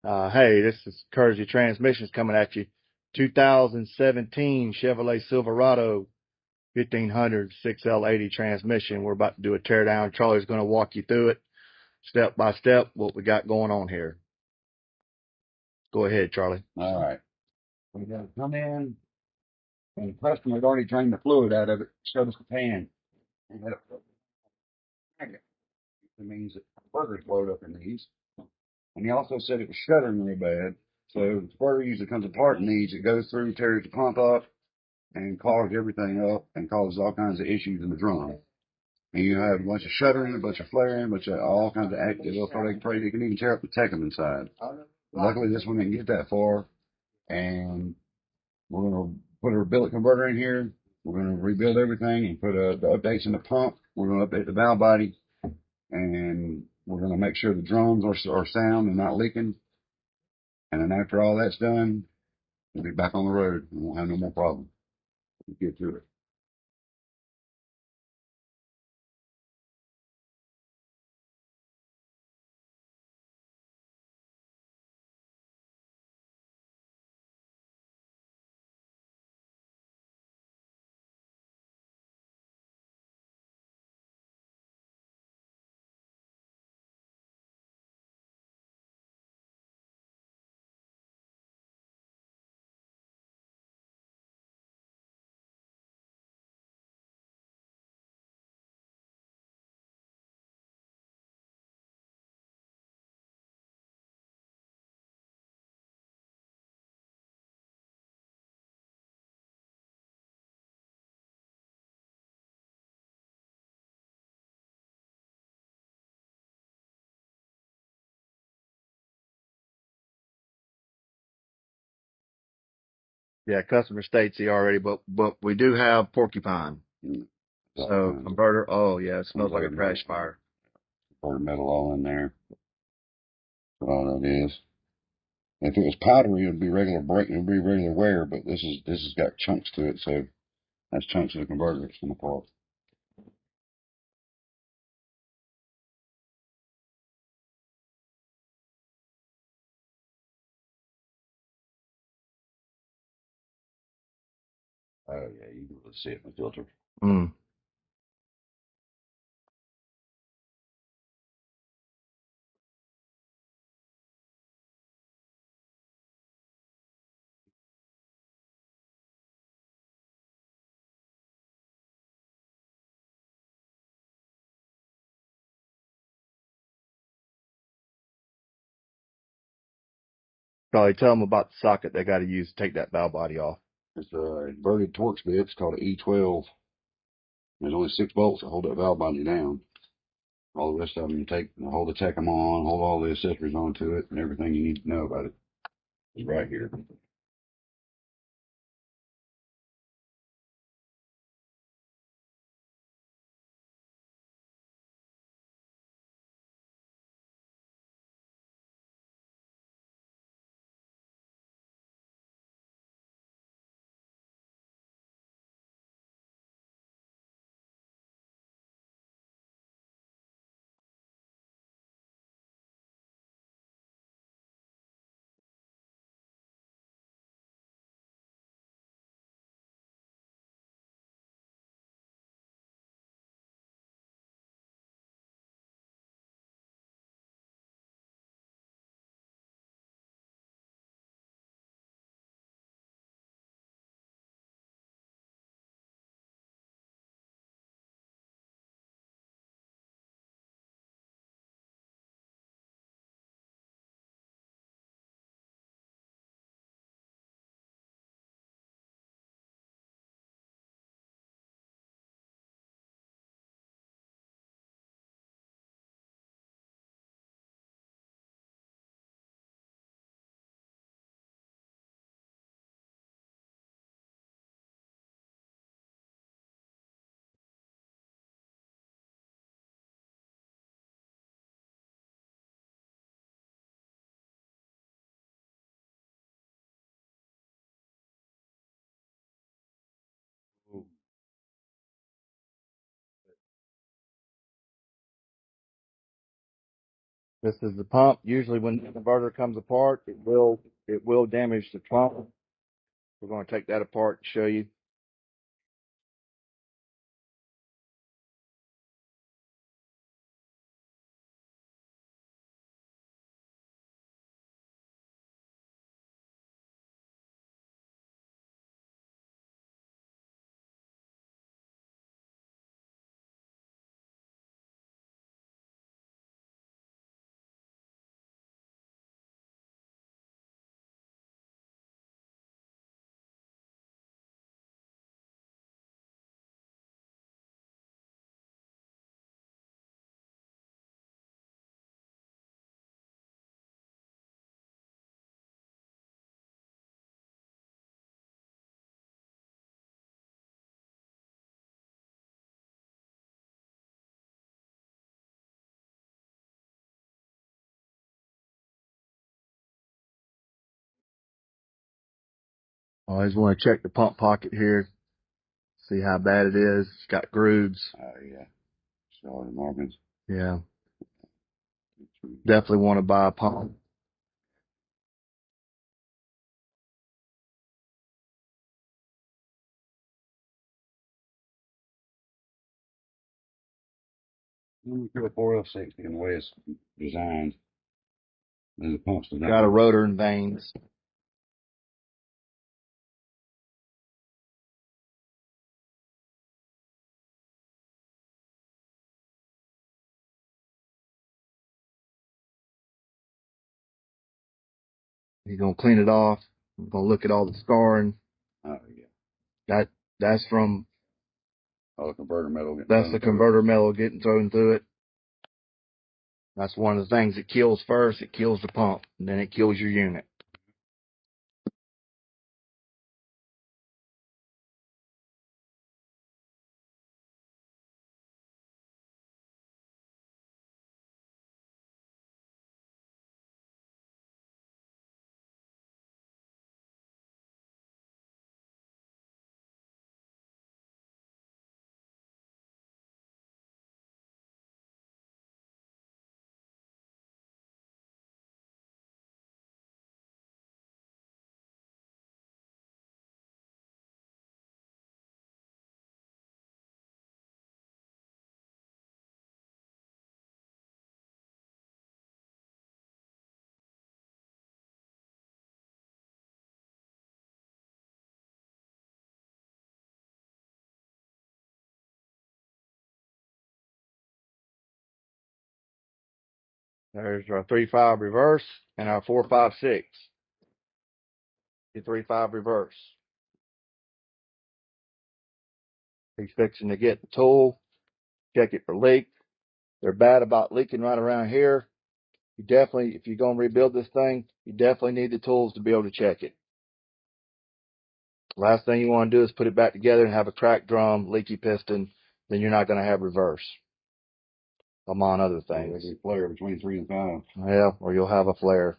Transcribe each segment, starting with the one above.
Hey, this is Courtesy Transmissions coming at you. 2017 Chevrolet Silverado 1500 6L80 transmission. We're about to do a teardown. Charlie's going to walk you through it step by step, what we got going on here. Go ahead, Charlie. All right. We got to come in, and the customer had already drained the fluid out of it, showed us the pan. And had a magnet. That means that burgers blowed up in these. And he also said it was shuddering real bad. So the squirter usually comes apart in these. It goes through, tears the pump up, and clogs everything up, and causes all kinds of issues in the drum. And you have a bunch of shuddering, a bunch of flaring, a bunch of all kinds of active. They can even tear up the tecum inside. Luckily, this one didn't get that far. And we're going to put a billet converter in here. We're going to rebuild everything and put the updates in the pump. We're going to update the valve body. And we're going to make sure the drums are sound and not leaking. And then after all that's done, we'll be back on the road and won't have no more problems. We'll get to it. Yeah, customer states he already, but we do have porcupine. So converter. Oh yeah, it smells like a crash fire. Burnt metal all in there. That's all that is. If it was powdery, it would be regular break. It would be regular wear. But this has got chunks to it, so that's chunks of the converter that's going to fall. Oh yeah, you can really see it in the filter. Mm. Charlie, tell them about the socket they got to use to take that valve body off. It's a inverted Torx bit. It's called an E12. There's only 6 bolts that hold that valve body down. All the rest of them you take, hold the tecum on, hold all the accessories onto it, and everything you need to know about it is right here. This is the pump. Usually when the converter comes apart, it will damage the pump. We're going to take that apart and show you. Always want to check the pump pocket here. See how bad it is. It's got grooves. Oh, yeah. Solid markings. Yeah. Definitely want to buy a pump. Only 4L60 in the way it's designed. And the pump's designed. Got a rotor and vanes. He's gonna clean it off. We're gonna look at all the scarring. Oh, yeah. That's from All the converter metal. that's the converter metal getting thrown through it. That's one of the things it kills first. It kills the pump, and then it kills your unit. There's our 3.5 reverse and our 4.56. The 3.5 reverse. He's fixing to get the tool, check it for leak. They're bad about leaking right around here. You definitely, if you're going to rebuild this thing, you definitely need the tools to be able to check it. Last thing you want to do is put it back together and have a cracked drum, leaky piston. Then you're not going to have reverse, among other things. Flare between 3 and 5. Yeah, or you'll have a flare.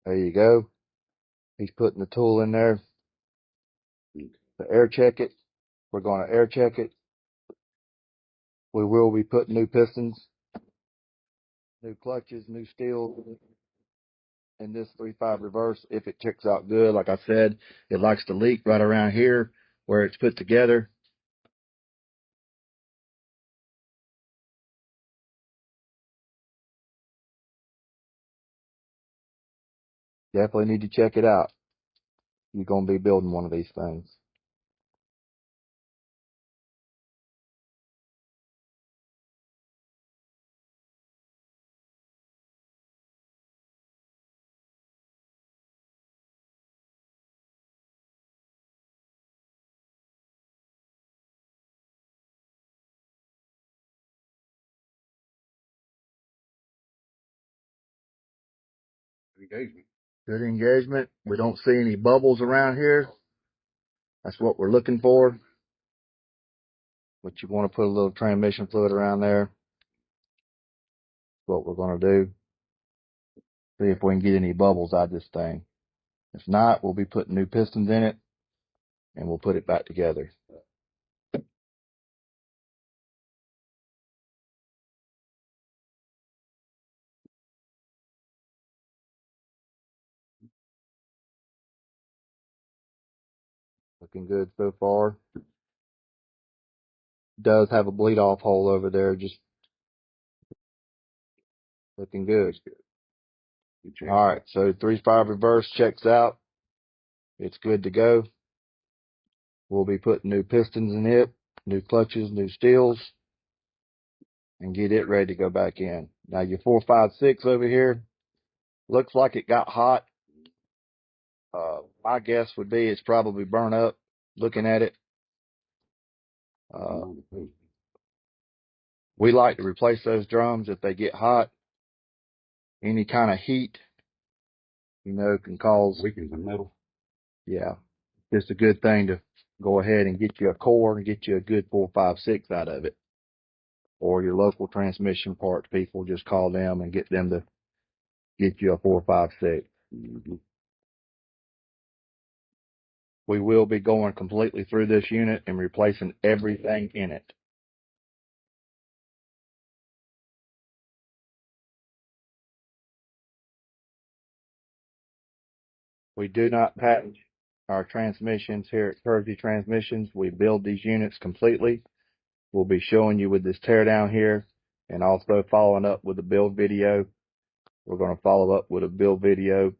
There you go. He's putting the tool in there to air check it. We're going to air check it. We will be putting new pistons, new clutches, new steel in this 3.5 reverse if it checks out good. Like I said, it likes to leak right around here where it's put together. Definitely need to check it out. You're going to be building one of these things. Engagement. Good engagement. We don't see any bubbles around here. That's what we're looking for. But you want to put a little transmission fluid around there. That's what we're going to do. See if we can get any bubbles out of this thing. If not, we'll be putting new pistons in it and we'll put it back together. Looking good so far. Does have a bleed off hole over there, just looking good. All right, so 3-5 reverse checks out. It's good to go. We'll be putting new pistons in it, new clutches, new steels, and get it ready to go back in. Now your 456 over here looks like it got hot. My guess would be it's probably burnt up looking at it. We like to replace those drums if they get hot. Any kind of heat, you know, can cause weakens the metal. Yeah, just a good thing to go ahead and get you a core and get you a good 456 out of it. Or your local transmission parts people, just call them and get them to get you a 456. Mm-hmm. We will be going completely through this unit and replacing everything in it. We do not patent our transmissions here at Kersey Transmissions. We build these units completely. We'll be showing you with this teardown here and also following up with a build video. We're going to follow up with a build video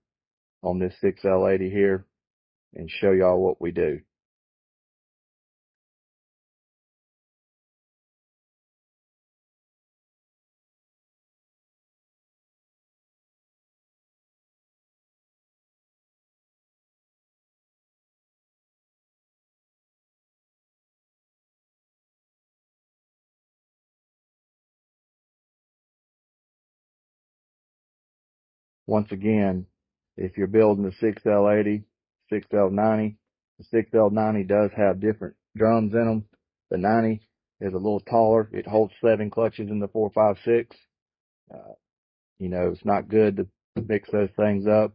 on this 6L80 here and show y'all what we do. Once again, if you're building a 6L80, 6L90, the 6L90 does have different drums in them. The 90 is a little taller. It holds 7 clutches in the 456. You know, it's not good to mix those things up.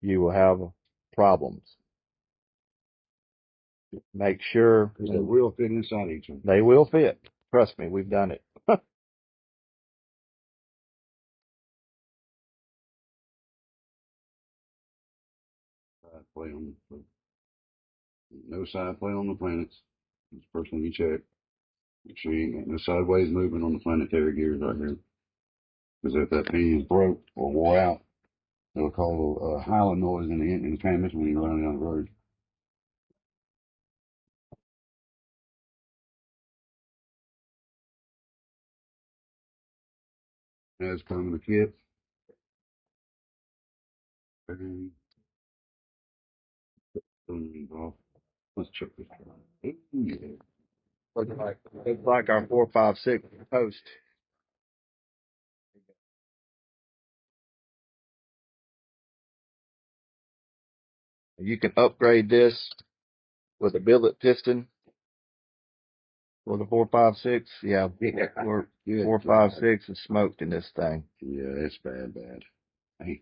You will have problems. Make sure they will fit inside each one. They will fit. Trust me, we've done it. Play on no side play on the planets. It's the first thing you check. Make sure you ain't got no sideways movement on the planetary gears right here. Because if that pinion's broke or wore out, it'll cause a howling noise in the transmission when you're running down the road. As coming the kit. And let's check this out. Yeah. Looks like our 456 post. You can upgrade this with a billet piston for the 456. Yeah, 456 is smoked in this thing. Yeah, it's bad. Hey.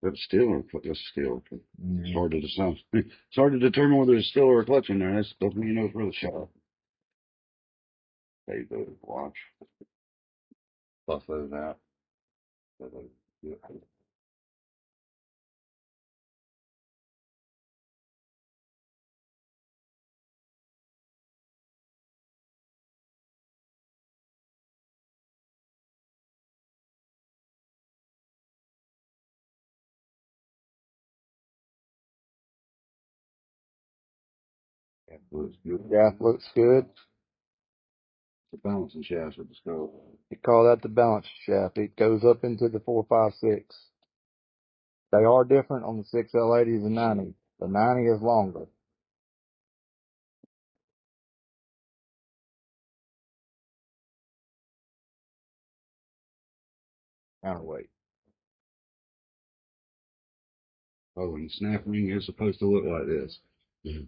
That's still that's still. It's hard to decide. It's hard to determine whether it's still or a clutch in there. That's when you know it's really sharp. Hey, the watch. Buff those out. Yeah. Looks good. Yeah, looks good. The balancing shafts of the skull. You call that the balance shaft. It goes up into the 456. They are different on the 6L80s and 90. The 90 is longer. counterweight. Oh, and the snap ring is supposed to look like this.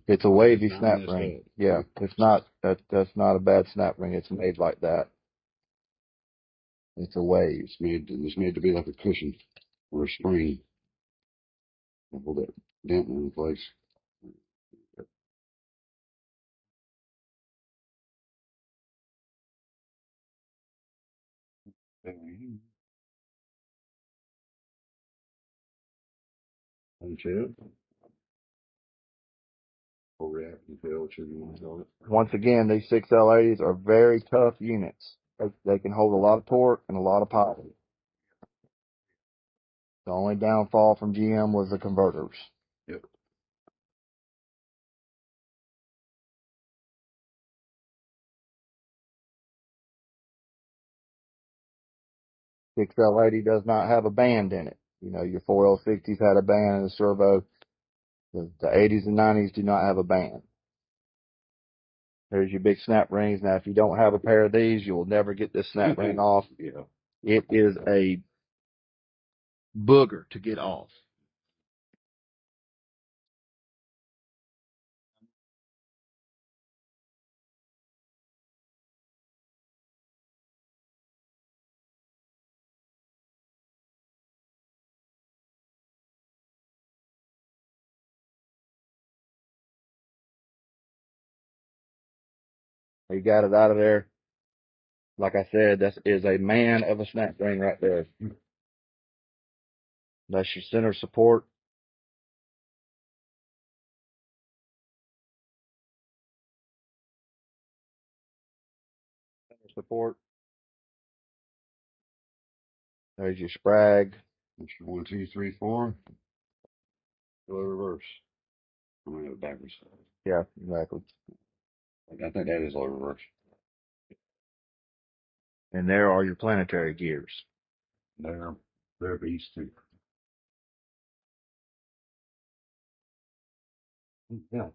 It's a wavy It's not snap messed ring. up. Yeah, it's not, that's not a bad snap ring. It's made like that. It's a wave. It's made to be like a cushion or a spring. Hold that dent in place. Punch it. Overreacting fail, whichever you want to call it. Once again, these 6L80s are very tough units. They can hold a lot of torque and a lot of power. The only downfall from GM was the converters. Yep. Six L80 does not have a band in it. You know, your 4L60s had a band and a servo. The 80s and 90s do not have a band. There's your big snap rings. Now, if you don't have a pair of these, you will never get this snap ring off. Yeah. It is a booger to get off. You got it out of there. Like I said, that is a man of a snap ring right there. That's your center support. Center support. There's your sprag. That's your 1, 2, 3, 4. Go reverse. I'm going to go backwards. Yeah, exactly. I think that is all reverse. And there are your planetary gears. They're beasts too. Yeah.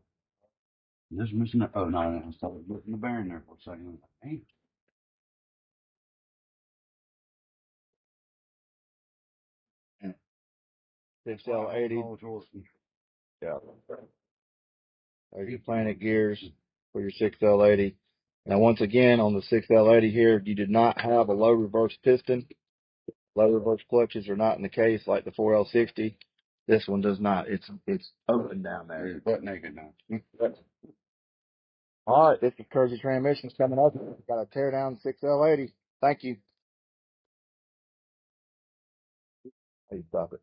Just missing that. Oh, no, I started looking the bearing there for a second. Hey. 6L80. Yeah. There's your planet gears for your 6L80. Now, once again, on the 6L80 here, you did not have a low reverse piston. Low reverse clutches are not in the case like the 4L60. This one does not. It's open down there. It's butt naked now. All right, this is Kersey Transmissions coming up. Got a Teardown 6L80. Thank you. Hey, stop it.